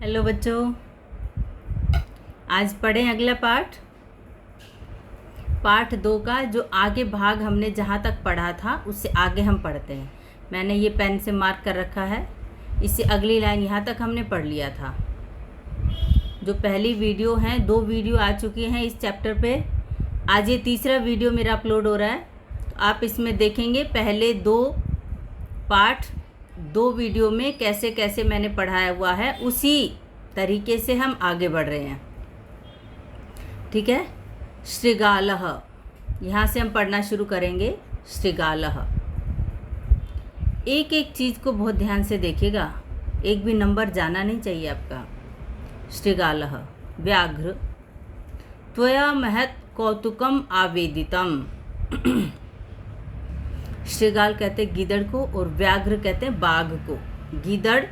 Hello बच्चों, आज पढ़ें अगला पार्ट 2 का जो आगे भाग हमने जहाँ तक पढ़ा था उससे आगे हम पढ़ते हैं। मैंने ये पेन से मार्क कर रखा है, इससे अगली लाइन यहाँ तक हमने पढ़ लिया था। जो पहली वीडियो हैं, 2 वीडियो आ चुकी हैं इस चैप्टर पे। आज ये तीसरा वीडियो मेरा अपलोड हो रहा है, तो आप इसमें देखेंगे पहले 2 पार्ट 2 वीडियो में कैसे कैसे मैंने पढ़ाया हुआ है, उसी तरीके से हम आगे बढ़ रहे हैं। ठीक है। श्रृगालः, यहाँ से हम पढ़ना शुरू करेंगे। श्रृगालः, एक एक चीज़ को बहुत ध्यान से देखिएगा, एक भी नंबर जाना नहीं चाहिए आपका। श्रृगालः व्याघ्र, त्वया महत् कौतुकम आवेदितम। श्रृगाल कहते गीदड़ को और व्याघ्र कहते हैं बाघ को। गीदड़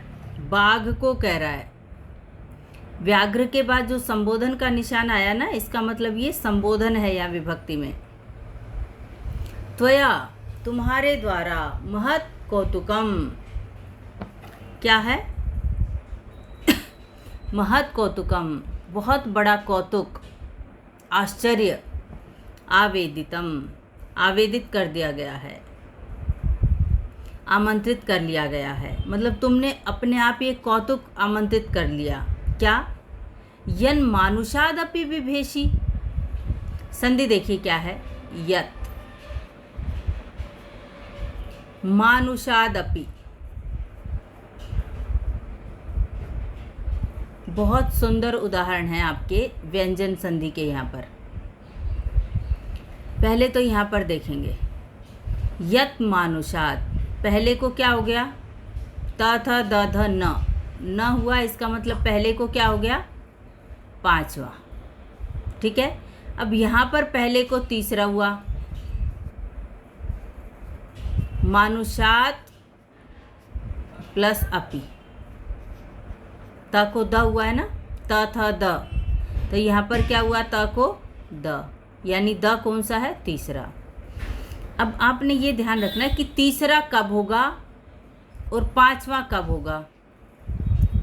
बाघ को कह रहा है। व्याघ्र के बाद जो संबोधन का निशान आया ना, इसका मतलब ये संबोधन है यहाँ विभक्ति में। त्वया तुम्हारे द्वारा, महत् कौतुकम क्या है? महत् कौतुकम बहुत बड़ा कौतुक, आश्चर्य। आवेदितम आवेदित कर दिया गया है, आमंत्रित कर लिया गया है। मतलब तुमने अपने आप ये कौतुक आमंत्रित कर लिया। क्या? यन मानुषादपि विभेषी। संधि देखिए क्या है, यत मानुषादपि। बहुत सुंदर उदाहरण है आपके व्यंजन संधि के। यहाँ पर पहले तो यहाँ पर देखेंगे यत मानुषाद, पहले को क्या हो गया? त थ द ध न हुआ, इसका मतलब पहले को क्या हो गया? 5वां। ठीक है। अब यहाँ पर पहले को तीसरा हुआ, मानुषात प्लस अपि। त को द हुआ है ना, त थ द, तो यहाँ पर क्या हुआ? त को द, यानी द कौन सा है? तीसरा। अब आपने ये ध्यान रखना है कि तीसरा कब होगा और 5वां कब होगा।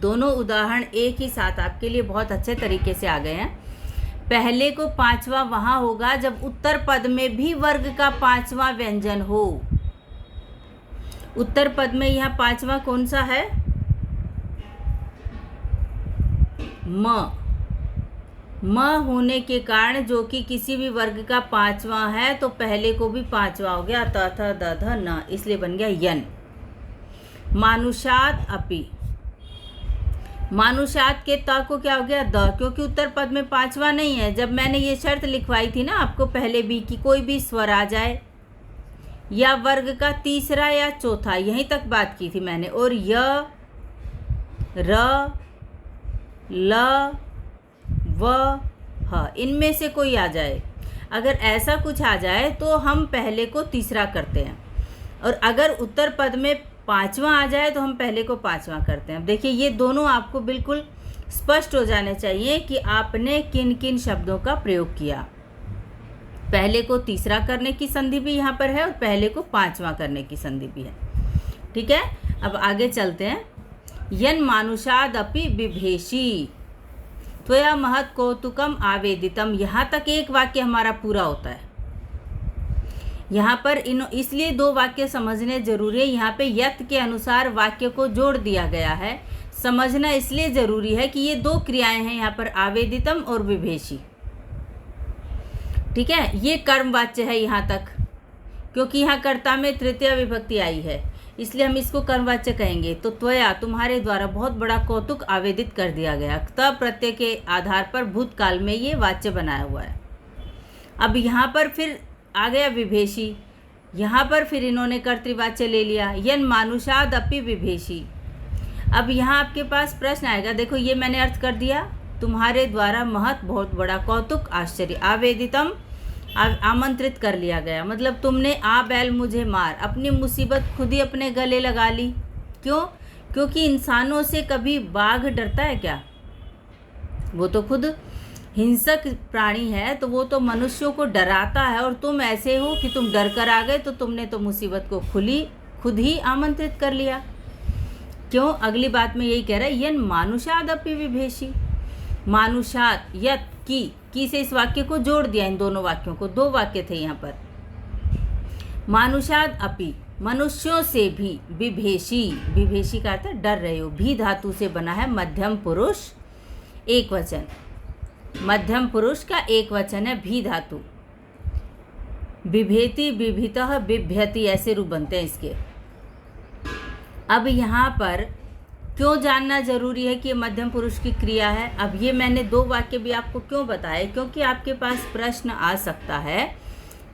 दोनों उदाहरण एक ही साथ आपके लिए बहुत अच्छे तरीके से आ गए हैं। पहले को 5वां वहाँ होगा जब उत्तर पद में भी वर्ग का 5वां व्यंजन हो। उत्तर पद में यहाँ 5वां कौन सा है? म होने के कारण, जो कि किसी भी वर्ग का 5वां है, तो पहले को भी 5वां हो गया, त थ द ध न, इसलिए बन गया यन। मानुषात अपि, मानुषात के त को क्या हो गया? द, क्योंकि उत्तर पद में 5वां नहीं है। जब मैंने ये शर्त लिखवाई थी ना आपको पहले भी कि कोई भी स्वर आ जाए या वर्ग का तीसरा या चौथा, यहीं तक बात की थी मैंने। और य, र, ल, व, ह, इनमें से कोई आ जाए, अगर ऐसा कुछ आ जाए तो हम पहले को तीसरा करते हैं, और अगर उत्तर पद में 5वां आ जाए तो हम पहले को 5वां करते हैं। अब देखिए ये दोनों आपको बिल्कुल स्पष्ट हो जाने चाहिए कि आपने किन किन शब्दों का प्रयोग किया। पहले को तीसरा करने की संधि भी यहाँ पर है और पहले को 5वां करने की संधि भी है। ठीक है। अब आगे चलते हैं। यन मानुषादपि विभेषी, त्वया महत् कौतुकम आवेदितम। यहाँ तक एक वाक्य हमारा पूरा होता है। यहाँ पर इसलिए 2 वाक्य समझने जरूरी है। यहाँ पे यत के अनुसार वाक्य को जोड़ दिया गया है। समझना इसलिए जरूरी है कि ये 2 क्रियाएं हैं यहाँ पर, आवेदितम और विभेषी। ठीक है। ये कर्मवाच्य है यहाँ तक, क्योंकि यहाँ कर्ता में तृतीय विभक्ति आई है, इसलिए हम इसको कर्मवाच्य कहेंगे। तो त्वया तुम्हारे द्वारा बहुत बड़ा कौतुक आवेदित कर दिया गया। त प्रत्यय के आधार पर भूतकाल में ये वाच्य बनाया हुआ है। अब यहाँ पर फिर आ गया विभेषी। यहाँ पर फिर इन्होंने कर्तृवाच्य ले लिया, यन मानुषादपि विभेषी। अब यहाँ आपके पास प्रश्न आएगा, देखो ये मैंने अर्थ कर दिया, तुम्हारे द्वारा महत् बहुत बड़ा कौतुक, आश्चर्य, आवेदितम आमंत्रित कर लिया गया। मतलब तुमने आ बैल मुझे मार, अपनी मुसीबत खुद ही अपने गले लगा ली। क्यों? क्योंकि इंसानों से कभी बाघ डरता है क्या? वो तो खुद हिंसक प्राणी है, तो वो तो मनुष्यों को डराता है, और तुम ऐसे हो कि तुम डर कर आ गए, तो तुमने तो मुसीबत को खुद ही आमंत्रित कर लिया। क्यों? अगली बात में यही कह रहा है, यन मानुषाद अपि विभेषी। मानुषाद, यत, की से इस वाक्य को जोड़ दिया, इन दोनों वाक्यों को, दो वाक्य थे यहाँ पर। मानुषाद अपि, मनुष्यों से भी, विभेषी, विभेषी का अर्थ है डर रहे हो। भी धातु से बना है मध्यम पुरुष एक वचन। मध्यम पुरुष का एक वचन है भी धातु। बिभेति, बिभितः, बिभ्यति, ऐसे रूप बनते हैं इसके। अब यहाँ पर क्यों जानना जरूरी है कि ये मध्यम पुरुष की क्रिया है? अब ये मैंने दो वाक्य भी आपको क्यों बताए, क्योंकि आपके पास प्रश्न आ सकता है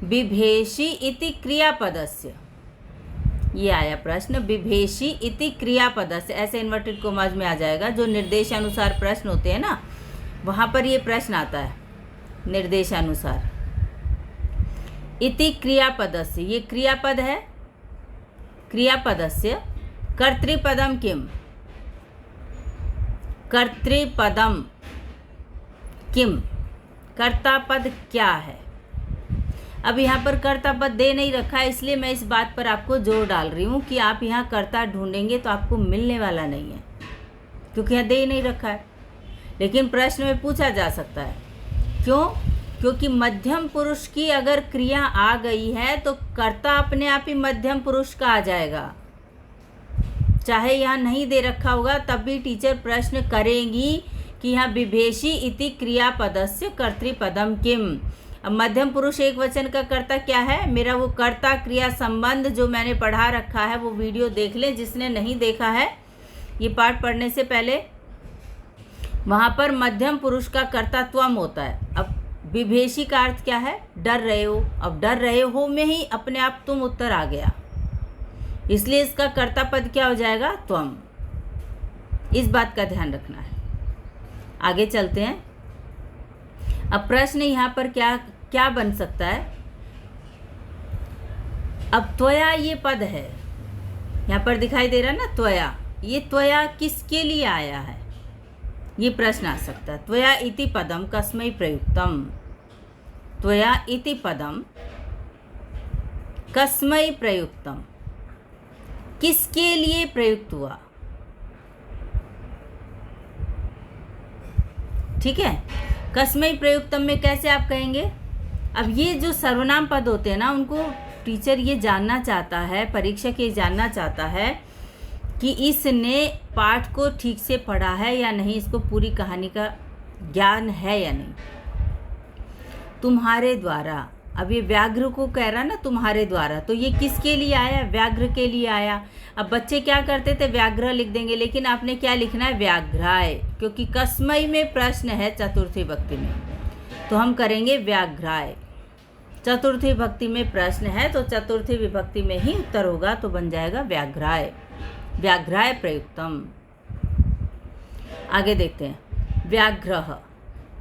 बिभेषी इति क्रियापदस्य। ये आया प्रश्न, बिभेषी इति क्रियापदस्य, ऐसे इन्वर्टेड कोमाज में आ जाएगा। जो निर्देशानुसार प्रश्न होते हैं ना, वहाँ पर ये प्रश्न आता है निर्देशानुसार। इति क्रियापदस्य, ये क्रियापद है। क्रियापदस्य कर्तृपदम किम, कर्तृपदम किम, कर्ता पद क्या है? अब यहाँ पर कर्ता पद दे नहीं रखा है, इसलिए मैं इस बात पर आपको जोर डाल रही हूँ कि आप यहाँ कर्ता ढूंढेंगे तो आपको मिलने वाला नहीं है, क्योंकि यहाँ दे ही नहीं रखा है। लेकिन प्रश्न में पूछा जा सकता है। क्यों? क्योंकि मध्यम पुरुष की अगर क्रिया आ गई है तो कर्ता अपने आप ही मध्यम पुरुष का आ जाएगा। चाहे यहाँ नहीं दे रखा होगा तब भी टीचर प्रश्न करेंगी कि यहाँ विभेषी इति क्रियापदस्य कर्तृपदम किम। अब मध्यम पुरुष एक वचन का कर्ता क्या है? मेरा वो कर्ता क्रिया संबंध जो मैंने पढ़ा रखा है, वो वीडियो देख लें जिसने नहीं देखा है ये पाठ पढ़ने से पहले। वहाँ पर मध्यम पुरुष का कर्ता त्वम होता है। अब विभेषी का अर्थ क्या है? डर रहे हो। अब डर रहे हो में ही अपने आप तुम उत्तर आ गया, इसलिए इसका कर्ता पद क्या हो जाएगा? त्वम। इस बात का ध्यान रखना है। आगे चलते हैं। अब प्रश्न यहाँ पर क्या बन सकता है? अब त्वया ये पद है, यहाँ पर दिखाई दे रहा है ना त्वया, ये त्वया किसके लिए आया है? ये प्रश्न आ सकता है। त्वया इति पदम कस्मै प्रयुक्तम, त्वया इति पदम कस्मै प्रयुक्तम, किसके लिए प्रयुक्त हुआ? ठीक है, कस्मै प्रयुक्तम में कैसे आप कहेंगे? अब ये जो सर्वनाम पद होते हैं ना, उनको टीचर ये जानना चाहता है, परीक्षक ये जानना चाहता है कि इसने पाठ को ठीक से पढ़ा है या नहीं, इसको पूरी कहानी का ज्ञान है या नहीं। तुम्हारे द्वारा, अब ये व्याघ्र को कह रहा ना तुम्हारे द्वारा, तो ये किसके लिए आया? व्याघ्र के लिए आया। अब बच्चे क्या करते थे? व्याघ्र लिख देंगे, लेकिन आपने क्या लिखना है? व्याघ्राय, क्योंकि कस्मै में प्रश्न है चतुर्थी भक्ति में, तो हम करेंगे व्याघ्राय। चतुर्थी भक्ति में प्रश्न है तो चतुर्थी विभक्ति में ही उत्तर होगा, तो बन जाएगा व्याघ्राय, व्याघ्राय प्रयुक्तम। आगे देखते हैं। व्याघ्रः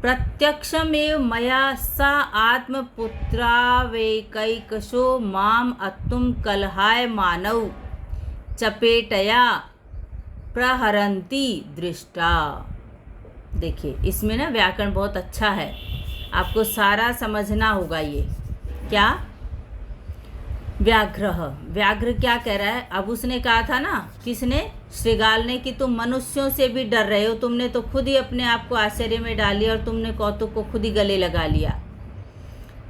प्रत्यक्षमेव मया स आत्मपुत्रावेकैकशो माम अत्तुम कलहाय मानव चपेटया प्रहरन्ति दृष्टा। देखिए इसमें ना व्याकरण बहुत अच्छा है, आपको सारा समझना होगा। ये क्या? व्याघ्रः, व्याघ्र क्या कह रहा है? अब उसने कहा था ना, किसने? श्रीगाल ने, कि तुम मनुष्यों से भी डर रहे हो। तुमने तो खुद ही अपने आप को आश्चर्य में डाल लिया और तुमने कौतुक को खुद ही गले लगा लिया।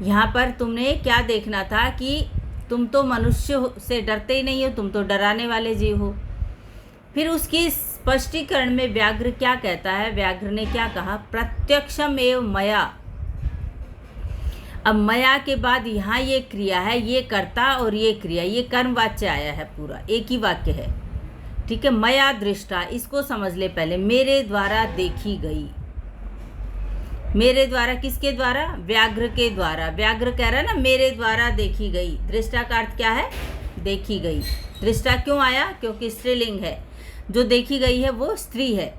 यहाँ पर तुमने क्या देखना था कि तुम तो मनुष्य से डरते ही नहीं हो, तुम तो डराने वाले जीव हो। फिर उसकी स्पष्टीकरण में व्याघ्र क्या कहता है? व्याघ्र ने क्या कहा? प्रत्यक्षम एव मया। अब मया के बाद यहाँ ये क्रिया है, ये कर्ता और ये क्रिया, ये कर्मवाच्य आया है, पूरा एक ही वाक्य है। ठीक है, मया दृष्टा, इसको समझ ले पहले। मेरे द्वारा देखी गई। मेरे द्वारा किसके द्वारा? व्याघ्र के द्वारा। व्याघ्र कह रहा है ना मेरे द्वारा देखी गई। दृष्टा का अर्थ क्या है? देखी गई। दृष्टा क्यों आया? क्योंकि स्त्रीलिंग है, जो देखी गई है वो स्त्री है।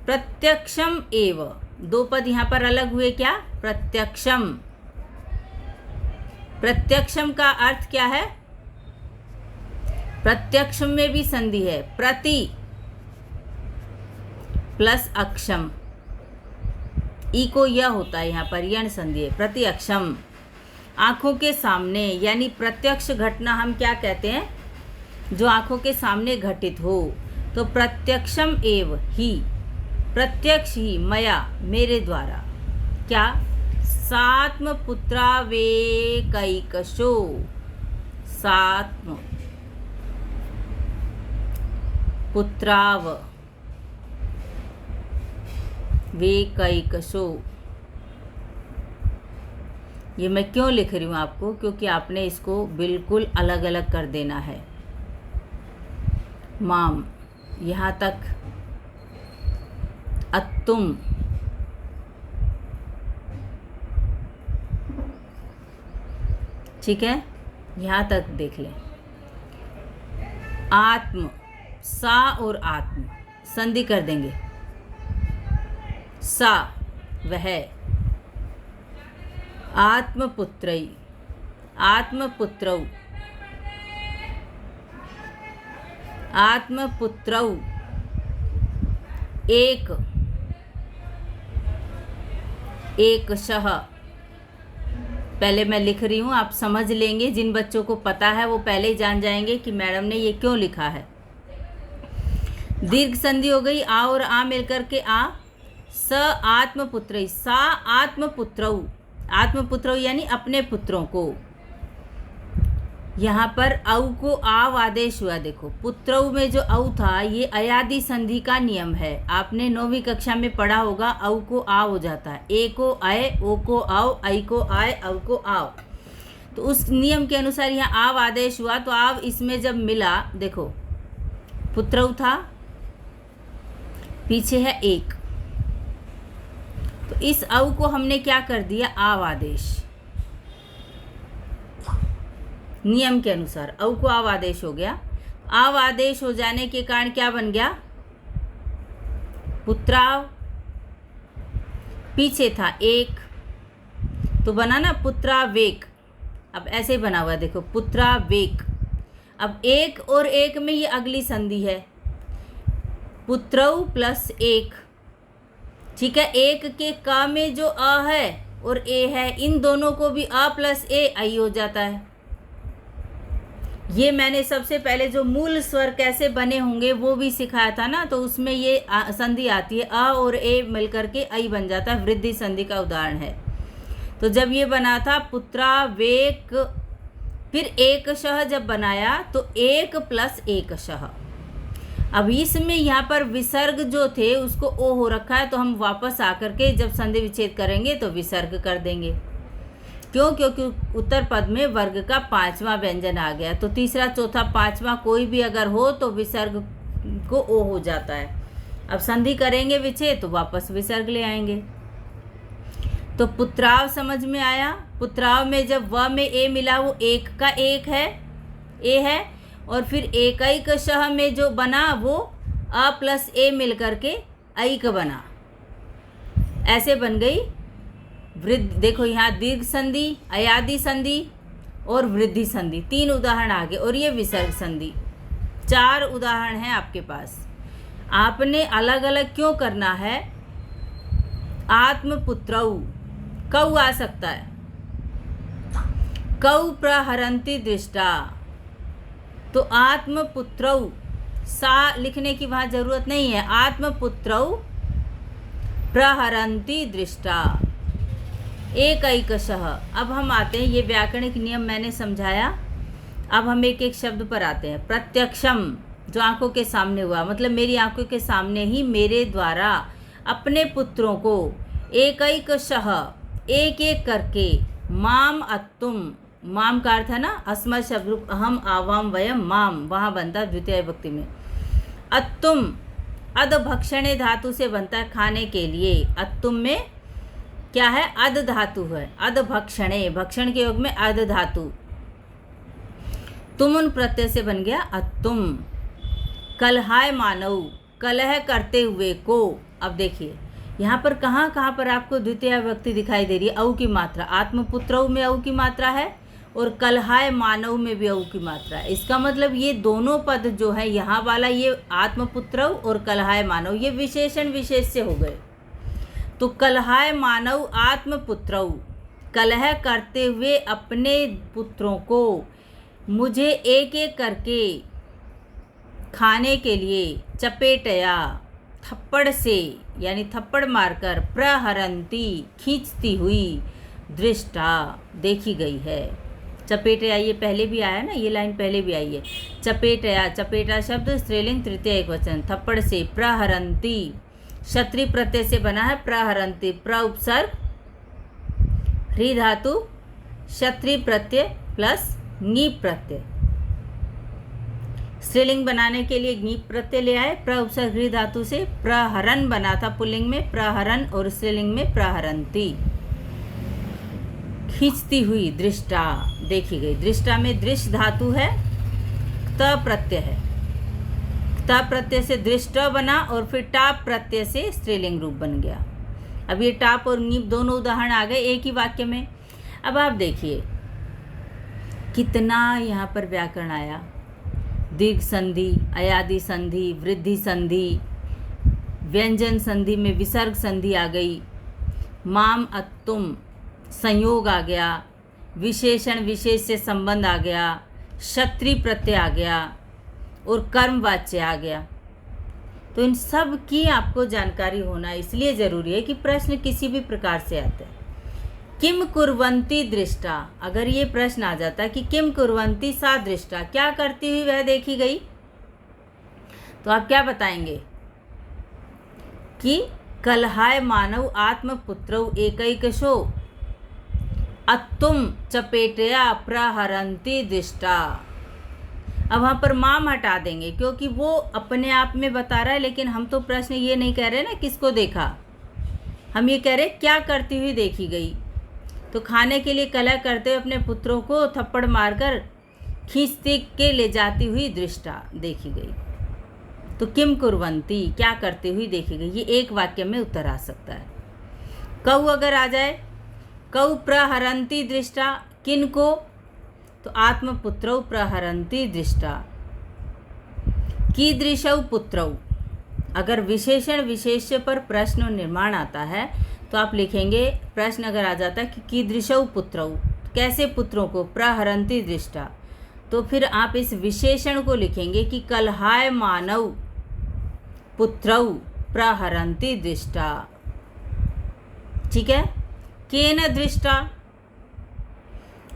प्रत्यक्षम एव, दो पद यहाँ पर अलग हुए। क्या? प्रत्यक्षम। प्रत्यक्षम का अर्थ क्या है? प्रत्यक्षम में भी संधि है, प्रति प्लस अक्षम, ई को यह होता है, यहाँ पर यण संधि है। प्रति अक्षम, आँखों के सामने, यानी प्रत्यक्ष घटना हम क्या कहते हैं? जो आँखों के सामने घटित हो। तो प्रत्यक्षम एव ही, प्रत्यक्ष ही, मया, मेरे द्वारा, क्या, सात्म पुत्रावेकैकशो, सात्म पुत्राव वेकैकशो। ये मैं क्यों लिख रही हूँ आपको, क्योंकि आपने इसको बिल्कुल अलग अलग कर देना है। माम, यहाँ तक अत्तुम, ठीक है, यहाँ तक देख लें। आत्म, सा और आत्म संधि कर देंगे। सा वह, आत्मपुत्रई, आत्मपुत्रौ, आत्मपुत्रौ, एक, एकशः। पहले मैं लिख रही हूँ, आप समझ लेंगे। जिन बच्चों को पता है वो पहले ही जान जाएंगे कि मैडम ने ये क्यों लिखा है। दीर्घ संधि हो गई, आ और आ मिलकर के आ, स आत्मपुत्र, सा आत्मपुत्रौ, आत्मपुत्रौ यानी अपने पुत्रों को। यहाँ पर औ को आव आदेश हुआ। देखो पुत्रौ में जो औ था ये अयादि संधि का नियम है। आपने 9वीं कक्षा में पढ़ा होगा, औ को आ हो जाता है, ए को आए, ओ को आओ, आई को आए, औ को आओ। तो उस नियम के अनुसार यहाँ आव आदेश हुआ, तो आव इसमें जब मिला, देखो पुत्रौ था, पीछे है एक, तो इस औ को हमने क्या कर दिया, आव आदेश। नियम के अनुसार औ को आव आदेश हो गया। आव आदेश हो जाने के कारण क्या बन गया, पुत्राव, पीछे था एक, तो बना ना पुत्रावेक। अब ऐसे बना हुआ, देखो पुत्रावेक। अब एक और एक में ये अगली संधि है, पुत्रौ प्लस एक, ठीक है। एक के का में जो अ है और ए है, इन दोनों को भी अ प्लस ए आई हो जाता है। ये मैंने सबसे पहले जो मूल स्वर कैसे बने होंगे वो भी सिखाया था ना, तो उसमें ये संधि आती है, अ और ए मिलकर के आई बन जाता है, वृद्धि संधि का उदाहरण है। तो जब ये बना था पुत्रावेक, फिर एकशः जब बनाया तो एक प्लस एकशः। अब इसमें यहाँ पर विसर्ग जो थे उसको ओ हो रखा है, तो हम वापस आकर के जब संधि विच्छेद करेंगे तो विसर्ग कर देंगे। क्यों, क्योंकि उत्तर पद में वर्ग का 5वां व्यंजन आ गया, तो तीसरा चौथा पांचवां कोई भी अगर हो तो विसर्ग को ओ हो जाता है। अब संधि करेंगे विच्छेद तो वापस विसर्ग ले आएंगे। तो पुत्राव समझ में आया। पुत्राव में जब व में ए मिला, वो एक का एक है, ए है, और फिर एकैकशः में जो बना वो अ प्लस ए मिल करके ऐक बना, ऐसे बन गई वृद्धि। देखो यहाँ दीर्घ संधि, अयादि संधि और वृद्धि संधि, 3 उदाहरण आगे, और ये विसर्ग संधि, 4 उदाहरण हैं आपके पास। आपने अलग अलग क्यों करना है, आत्मपुत्रौ, कौ आ सकता है, कौ प्रहरन्ति दृष्टा, तो आत्मपुत्रौ, सा लिखने की वहाँ जरूरत नहीं है, आत्मपुत्रौ प्रहरन्ति दृष्टा, एकैकशः। अब हम आते हैं, ये व्याकरणिक नियम मैंने समझाया, अब हम एक एक शब्द पर आते हैं। प्रत्यक्षम, जो आंखों के सामने हुआ, मतलब मेरी आंखों के सामने ही मेरे द्वारा अपने पुत्रों को एकैकशः, एक एक करके, माम अत्तुम, माम का अर्थ है ना अस्मत् शब्द रूप, अहम आवाम वयम, माम वहाँ बनता है द्वितीय विभक्ति में। अत्तुम अधभक्षणे धातु से बनता है, खाने के लिए। अत्तुम में क्या है, अध धातु है, अधभक्षणे, भक्षण के योग में अध धातु। तुमुन प्रत्यय से बन गया अत्तुम। कलहाय मानव, कलह करते हुए को। अब देखिए यहाँ पर कहाँ कहाँ पर आपको द्वितीय विभक्ति दिखाई दे रही है, औ की मात्रा। आत्मपुत्रौ में औ की मात्रा है और कलहाय मानव में भी औ की मात्रा है। इसका मतलब ये दोनों पद जो है, यहाँ वाला ये आत्मपुत्रौ और कलहाय मानव, ये विशेषण विशेष से हो गए। तो कलहाय मानव आत्मपुत्रौ, कलह करते हुए अपने पुत्रों को, मुझे एक एक करके खाने के लिए, चपेटया थप्पड़ से यानी थप्पड़ मारकर, प्रहरंती खींचती हुई, दृष्टा देखी गई है। चपेटया ये पहले भी आया ना, ये लाइन पहले भी आई है। चपेटया, चपेटा शब्द स्त्रीलिंग तृतीय एकवचन, थप्पड़ से, प्रहरंती क्षत्रिय प्रत्यय से बना है, प्रहरंती प्र उपसर्ग ह्री धातु क्षत्रिय प्रत्यय प्लस ङीप प्रत्यय। स्त्रीलिंग बनाने के लिए ङीप प्रत्यय ले आए, प्र उपसर्ग ह्री धातु से, प्रहरन बना था पुल्लिंग में प्रहरन और स्त्रीलिंग में प्रहरंती। खींचती हुई, दृष्टा देखी गई। दृष्टा में दृश्य धातु है, त प्रत्यय है, त प्रत्यय से दृष्ट बना और फिर टाप प्रत्यय से स्त्रीलिंग रूप बन गया। अब ये टाप और ङीप दोनों उदाहरण आ गए एक ही वाक्य में। अब आप देखिए कितना यहाँ पर व्याकरण आया। दीर्घ संधि, अयादि संधि, वृद्धि संधि, व्यंजन संधि में विसर्ग संधि आ गई, माम अत्तुम संयोग आ गया, विशेषण विशेष से संबंध आ गया, क्षत्रिय प्रत्यय आ गया और कर्म वाच्य आ गया। तो इन सब की आपको जानकारी होना इसलिए ज़रूरी है कि प्रश्न किसी भी प्रकार से आते हैं। किम कुर्वन्ति दृष्टा, अगर ये प्रश्न आ जाता कि किम कुर्वन्ति सा दृष्टा, क्या करती हुई वह देखी गई, तो आप क्या बताएंगे कि कलहाय मानव आत्मपुत्रौ एकैकशो अत्तुम चपेटया प्रहरन्ति दृष्टा। अब वहाँ पर माम हटा देंगे क्योंकि वो अपने आप में बता रहा है, लेकिन हम तो प्रश्न ये नहीं कह रहे ना किसको देखा, हम ये कह रहे क्या करती हुई देखी गई। तो खाने के लिए कलह करते हुए अपने पुत्रों को थप्पड़ मारकर खींचते के ले जाती हुई दृष्टा देखी गई। तो किम कुर्वन्ति क्या करती हुई देखी गई, ये एक वाक्य में उत्तर आ सकता है। कौ अगर आ जाए, कौ प्रहरन्ति दृष्टा, किन को, तो आत्मपुत्रौ प्रहरन्ति दृष्टा। कीदृशौ पुत्रौ, अगर विशेषण विशेष्य पर प्रश्न निर्माण आता है तो आप लिखेंगे, प्रश्न अगर आ जाता है कि कीदृशौ पुत्रौ, कैसे पुत्रों को, प्रहरन्ति दृष्टा, तो फिर आप इस विशेषण को लिखेंगे कि कलहाय मानव पुत्रौ प्रहरन्ति दृष्टा। ठीक है। केन दृष्टा,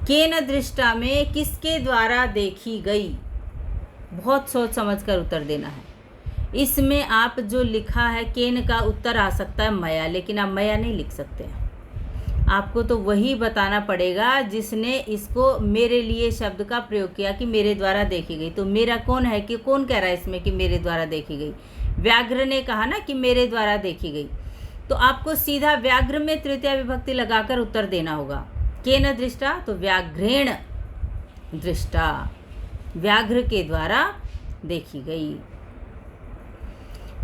केन दृष्टा में किसके द्वारा देखी गई, बहुत सोच समझ कर उत्तर देना है। इसमें आप जो लिखा है केन का उत्तर आ सकता है मया, लेकिन आप मया नहीं लिख सकते हैं। आपको तो वही बताना पड़ेगा जिसने इसको मेरे लिए शब्द का प्रयोग किया कि मेरे द्वारा देखी गई। तो मेरा कौन है, कि कौन कह रहा है इसमें कि मेरे द्वारा देखी गई, व्याघ्र ने कहा ना कि मेरे द्वारा देखी गई। तो आपको सीधा व्याघ्र में तृतीया विभक्ति लगाकर उत्तर देना होगा। केन दृष्टा, तो व्याघ्रेण दृष्टा, व्याघ्र के द्वारा देखी गई।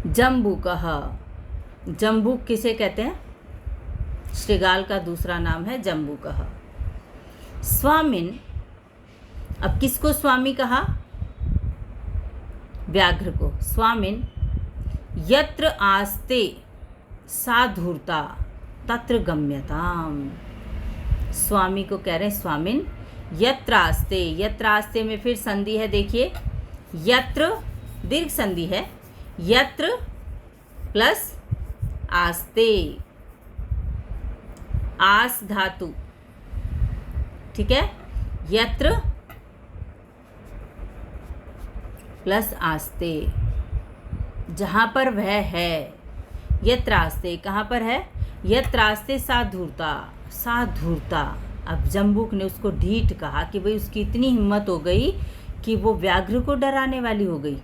जम्बूकः, जम्बूक किसे कहते हैं, श्रृगाल का दूसरा नाम है जम्बूकः। स्वामिन, अब किसको स्वामी कहा, व्याघ्र को। स्वामिन यत्र आस्ते सा धूर्ता तत्र गम्यताम, स्वामी को कह रहे हैं स्वामिन यत्र आस्ते। यत्र आस्ते में फिर संधि है, देखिए यत्र दीर्घ संधि है, यत्र प्लस आस्ते, आस धातु, ठीक है, यत्र प्लस आस्ते, जहाँ पर वह है। यत्र आस्ते कहाँ पर है, यत्र आस्ते सा धूर्ता, सा धूर्ता। अब जम्बूक ने उसको ढीठ कहा कि भाई उसकी इतनी हिम्मत हो गई कि वो व्याघ्र को डराने वाली हो गई।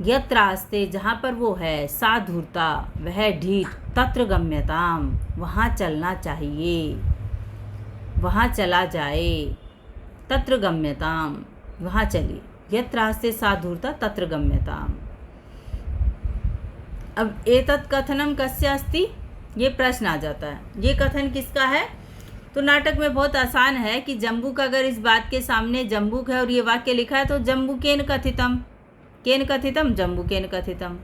यत्र आस्ते जहाँ पर वो है, सा धूर्ता वह ढीठ, तत्र गम्यताम वहाँ चलना चाहिए, वहाँ चला जाए, तत्र गम्यताम वहाँ चलिए। यत्र आस्ते सा धूर्ता तत्र गम्यताम। अब एतत् कथनम कस्य अस्ति, ये प्रश्न आ जाता है, ये कथन किसका है। तो नाटक में बहुत आसान है कि जम्बूक, अगर इस बात के सामने जम्बूक है और ये वाक्य लिखा है तो जम्बूकेन कथितम, केन कथितम जम्बूकेन कथितम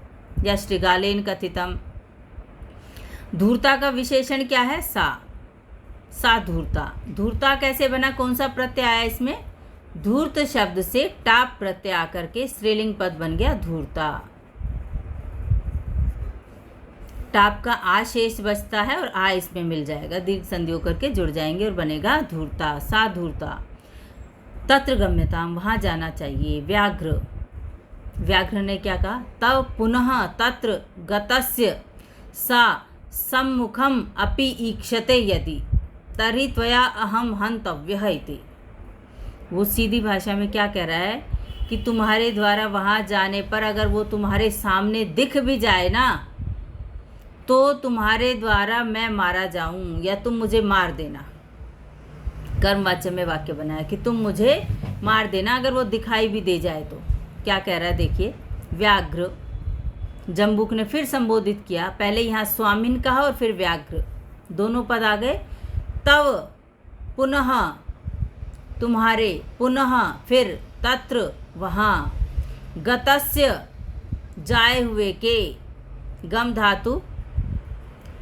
या श्रृगालेन कथितम। धूर्ता का विशेषण क्या है, सा, सा धूर्ता। धूर्ता कैसे बना, कौन सा प्रत्यय आया इसमें, धूर्त शब्द से टाप प्रत्यय आकर के स्त्रीलिंग पद बन गया धूर्ता। टाप का आ शेष बचता है और आ इसमें मिल जाएगा, दीर्घ संधि होकर के जुड़ जाएंगे और बनेगा धूर्ता, सा धूर्ता। तत्र गम्यताम, वहाँ जाना चाहिए। व्याघ्र, व्याघ्र ने क्या कहा, तव पुनः तत्र गतस्य सा सम्मुखम अपि ईक्षते यदि तर्हि त्वया अहम हन्तव्यः इति। वो सीधी भाषा में क्या कह रहा है कि तुम्हारे द्वारा वहाँ जाने पर अगर वो तुम्हारे सामने दिख भी जाए ना तो तुम्हारे द्वारा मैं मारा जाऊं या तुम मुझे मार देना। कर्मवाच्य में वाक्य बनाया कि तुम मुझे मार देना अगर वो दिखाई भी दे जाए तो। क्या कह रहा है देखिए, व्याघ्र, जम्बूक ने फिर संबोधित किया, पहले यहाँ स्वामिन कहा और फिर व्याघ्र, दोनों पद आ गए। तव पुनः, तुम्हारे, पुनः फिर, तत्र वहाँ, गतस्य जाए हुए के, गम धातु,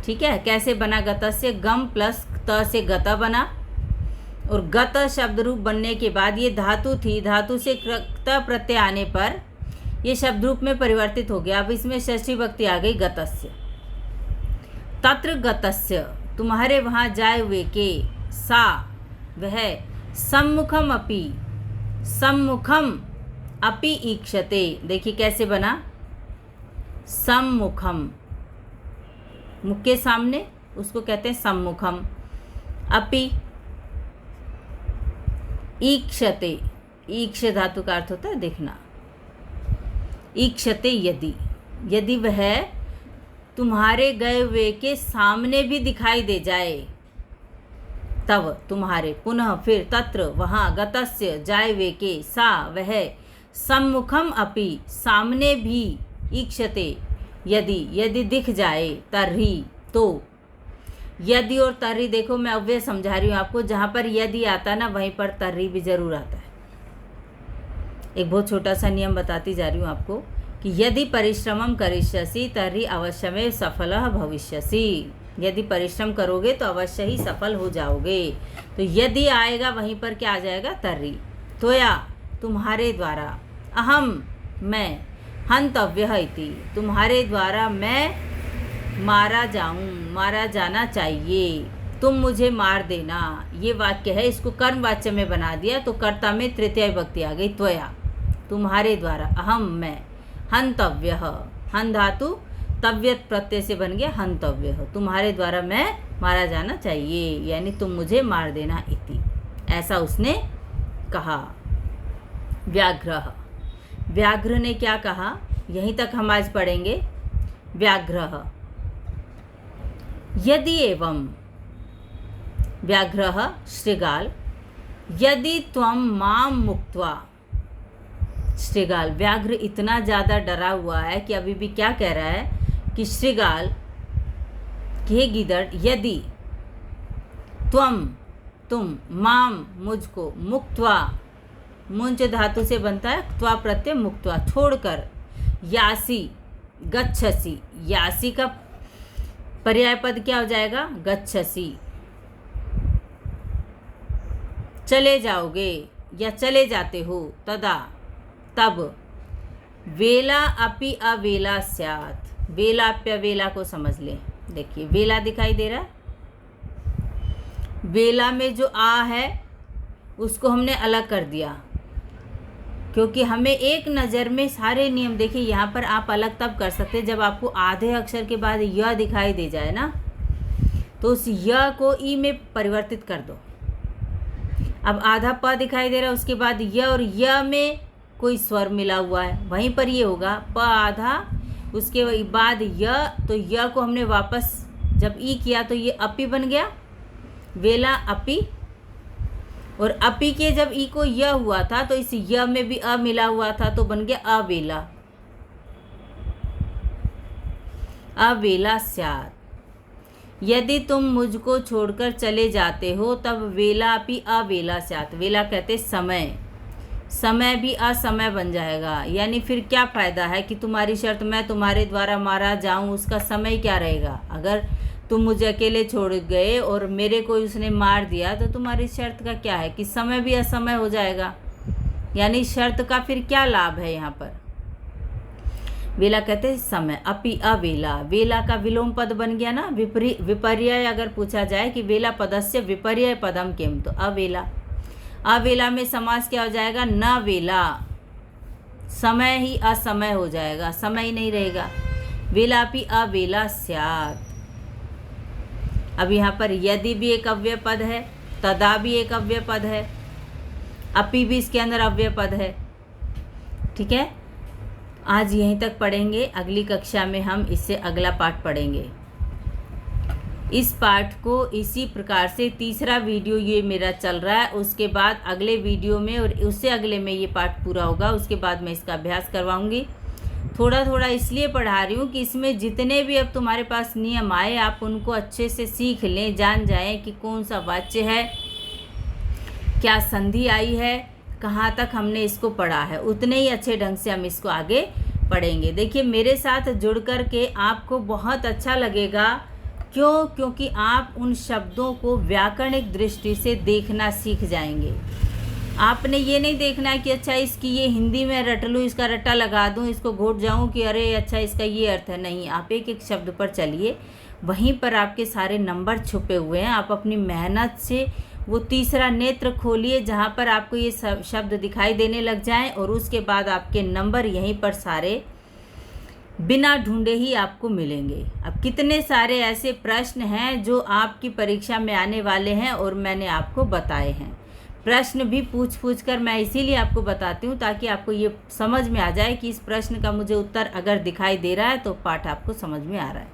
ठीक है। कैसे बना गतस्य, गम प्लस त से गता बना और गत शब्द रूप बनने के बाद ये धातु थी, धातु से त प्रत्यय आने पर ये शब्द रूप में परिवर्तित हो गया। अब इसमें षष्ठी विभक्ति आ गई गतस्य। तत्र गतस्य, तुम्हारे वहाँ जाए हुए के, सा वह, सम्मुखम अपि, सम्मुखम अपि ईक्षते, देखिए कैसे बना, सम्मुखम, मुख के सामने उसको कहते हैं सम्मुखम, अपि ईक्षते, ईक्ष धातु का अर्थ होता है देखना, ईक्षते यदि, यदि वह तुम्हारे गए हुए के सामने भी दिखाई दे जाए, तब तुम्हारे, पुनः फिर, तत्र वहाँ, गतस्य जाए हुए के, सा वह, सम्मुखम अपि सामने भी, ईक्षते यदि, यदि दिख जाए, तर्हि तो। यदि और तर्हि देखो मैं अव्यय समझा रही हूँ आपको, जहाँ पर यदि आता ना वहीं पर तर्हि भी जरूर आता है। एक बहुत छोटा सा नियम बताती जा रही हूँ आपको कि यदि परिश्रमम करिष्यसि तर्हि अवश्यमेव सफलः भविष्यसि, यदि परिश्रम करोगे तो अवश्य ही सफल हो जाओगे। तो यदि आएगा वहीं पर क्या आ जाएगा, तर्हि। त्वया, तुम्हारे द्वारा, अहम मैं, हन्तव्यः इति, तुम्हारे द्वारा मैं मारा जाऊं, मारा जाना चाहिए, तुम मुझे मार देना, ये वाक्य है। इसको कर्म वाच्य में बना दिया तो कर्ता में तृतीय विभक्ति आ गई, त्वया, तुम्हारे द्वारा, अहम मैं, हन्तव्यः, हन धातु तव्यत प्रत्यय से बन गया हन्तव्यः, तुम्हारे द्वारा मैं मारा जाना चाहिए, यानी तुम मुझे मार देना इति, ऐसा उसने कहा। व्याघ्र, व्याघ्र ने क्या कहा, यहीं तक हम आज पढ़ेंगे। व्याघ्र, यदि एवं, व्याघ्र शृगाल, यदि त्वं मां मुक्त्वा, शृगाल, व्याघ्र इतना ज़्यादा डरा हुआ है कि अभी भी क्या कह रहा है कि शृगाल, हे गिदड़, यदि त्वं, तुम, माम मुझको, मुक्त्वा, मुंच धातु से बनता है त्वा प्रत्यय, मुक्त्वा छोड़कर, यासी गच्छसि, यासी का पर्याय पद क्या हो जाएगा, गच्छसि, चले जाओगे या चले जाते हो, तदा तब, वेला अपि अवेला स्यात्, वेलाप्यवेला को समझ लें। देखिए वेला दिखाई दे रहा है, वेला में जो आ है उसको हमने अलग कर दिया क्योंकि हमें एक नज़र में सारे नियम, देखिए यहाँ पर आप अलग तब कर सकते हैं जब आपको आधे अक्षर के बाद य दिखाई दे जाए ना, तो उस य को ई में परिवर्तित कर दो। अब आधा प दिखाई दे रहा है, उसके बाद य और य में कोई स्वर मिला हुआ है, वहीं पर ये होगा प आधा, उसके बाद य, तो य को हमने वापस जब ई किया तो ये अपी बन गया, वेला अपी, और अपी के जब ई को य हुआ था तो इस य में भी अ मिला हुआ था तो बन गया अवेला, अवेला स्यात्। यदि तुम मुझको छोड़कर चले जाते हो तब वेला अपि अवेला स्यात्, वेला कहते समय, समय भी असमय बन जाएगा, यानी फिर क्या फ़ायदा है कि तुम्हारी शर्त मैं तुम्हारे द्वारा मारा जाऊं, उसका समय क्या रहेगा। अगर तुम मुझे अकेले छोड़ गए और मेरे को उसने मार दिया तो तुम्हारी शर्त का क्या है कि समय भी असमय हो जाएगा। यानी शर्त का फिर क्या लाभ है यहाँ पर? वेला कहते हैं समय। अपि अवेला, वेला का विलोम पद बन गया ना। विपर्यय अगर पूछा जाए कि वेला पदस्य विपर्यय पदम किम, तो अवेला। अवेला में समास क्या हो जाएगा? न वेला, समय ही असमय हो जाएगा, समय ही नहीं रहेगा। वेलापि अवेला स्यात्। अब यहाँ पर यदि भी एक अव्यय पद है, तदा भी एक अव्यय पद है, अपि भी इसके अंदर अव्यय पद है। ठीक है, आज यहीं तक पढ़ेंगे। अगली कक्षा में हम इससे अगला पाठ पढ़ेंगे। इस पाठ को इसी प्रकार से तीसरा वीडियो ये मेरा चल रहा है, उसके बाद अगले वीडियो में और उससे अगले में ये पाठ पूरा होगा, उसके बाद मैं इसका अभ्यास करवाऊंगी। थोड़ा थोड़ा इसलिए पढ़ा रही हूँ कि इसमें जितने भी अब तुम्हारे पास नियम आए आप उनको अच्छे से सीख लें, जान जाएं कि कौन सा वाच्य है, क्या संधि आई है, कहाँ तक हमने इसको पढ़ा है। उतने ही अच्छे ढंग से हम इसको आगे पढ़ेंगे। देखिए, मेरे साथ जुड़ कर के आपको बहुत अच्छा लगेगा। क्यों? क्योंकि आप उन शब्दों को व्याकरणिक दृष्टि से देखना सीख जाएंगे। आपने ये नहीं देखना है कि अच्छा इसकी ये हिंदी में रट लूँ, इसका रट्टा लगा दूँ, इसको घोट जाऊँ कि अरे अच्छा इसका ये अर्थ है। नहीं, आप एक एक शब्द पर चलिए, वहीं पर आपके सारे नंबर छुपे हुए हैं। आप अपनी मेहनत से वो तीसरा नेत्र खोलिए जहाँ पर आपको ये शब्द दिखाई देने लग जाएं, और उसके बाद आपके नंबर यहीं पर सारे बिना ढूंढे ही आपको मिलेंगे। अब कितने सारे ऐसे प्रश्न हैं जो आपकी परीक्षा में आने वाले हैं और मैंने आपको बताए हैं। प्रश्न भी पूछ कर मैं इसीलिए आपको बताती हूँ ताकि आपको ये समझ में आ जाए कि इस प्रश्न का मुझे उत्तर अगर दिखाई दे रहा है तो पाठ आपको समझ में आ रहा है।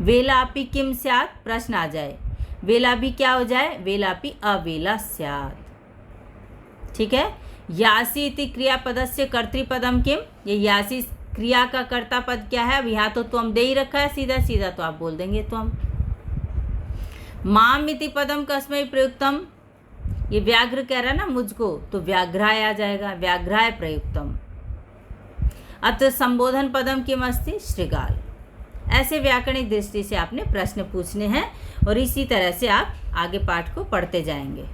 वेलापि किम स्यात्, प्रश्न आ जाए, वेला भी क्या हो जाए? वेलापि अवेला स्यात्। ठीक है। यासी इति क्रियापदस्य कर्तृपदम किम, ये यासी क्रिया का कर्ता पद क्या है? अब यहाँ तो त्वम दे ही रखा है, सीधा सीधा तो आप बोल देंगे त्वम। माम इति पदम कस्मै प्रयुक्तम, ये व्याघ्र कह रहा है ना मुझको, तो व्याघ्राय आ जाएगा, व्याघ्राय प्रयुक्तम। अत्र संबोधन पदम किम अस्ति? श्रृगाल। ऐसे व्याकरणिक दृष्टि से आपने प्रश्न पूछने हैं और इसी तरह से आप आगे पाठ को पढ़ते जाएंगे।